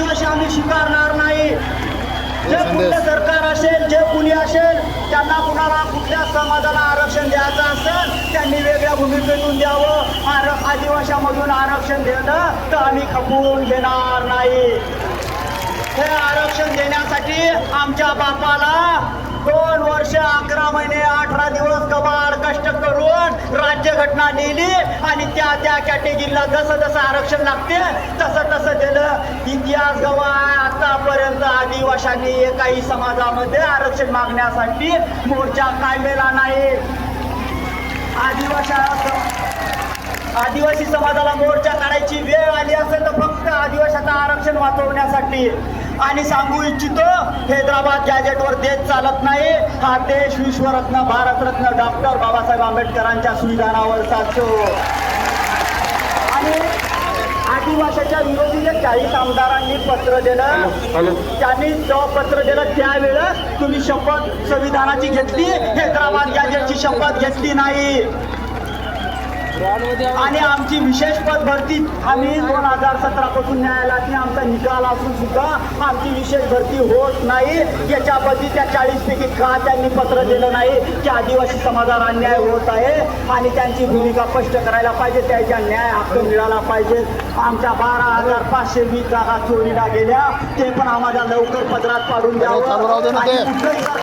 आदिवासी आम्ही स्वीकारणार नाही. जे कुठलं सरकार असेल, जे कुणी असेल, त्यांना कुणाला कुठल्या समाजाला आरक्षण द्यायचं असेल त्यांनी वेगळ्या भूमिकेतून द्यावं. आदिवासीमधून आरक्षण दिलं तर आम्ही खपवून घेणार नाही. हे आरक्षण देण्यासाठी आमच्या बापाला 2 वर्ष 11 महिने 18 दिवस कबाड कष्ट करून राज्यघटना लिहिली आणि त्या कॅटेगरीला जसं आरक्षण लागते तसं दिलं. इतिहास गवाय आतापर्यंत आदिवासींनी एकाही समाजामध्ये आरक्षण मागण्यासाठी मोर्चा काढलेला नाही. आदिवासी समाजाला मोर्चा काढायची वेळ आली असेल तर फक्त आदिवासीचं आरक्षण वाचवण्यासाठी. आणि सांगू इच्छितो, हैदराबाद गॅजेटवर देश चालत नाही. हा देश विश्वरत्न भारतरत्न डॉक्टर बाबासाहेब आंबेडकरांच्या संविधानावर चालतो. आणि आदिवासीच्या विरोधी 40 आमदारांनी पत्र दिलं. त्यांनी जेव्हा पत्र दिलं त्यावेळेस तुम्ही शपथ संविधानाची घेतली, हैदराबाद गॅजेटची शपथ घेतली नाही. आणि आमची विशेष पद भरती आम्ही 2017 पासून न्यायालयाने आमचा निकाल असून सुद्धा आमची विशेष भरती होत नाही. याच्याबद्दल त्या 40 पैकी का त्यांनी पत्र दिलं नाही की आदिवासी समाजाला अन्याय होत आहे आणि त्यांची भूमिका स्पष्ट करायला पाहिजे, त्याचा न्याय हक्क मिळाला पाहिजे. आमच्या 12,520 जागा चोरीला गेल्या, ते पण आम्हाला लवकर पदरात पाडून द्यावं.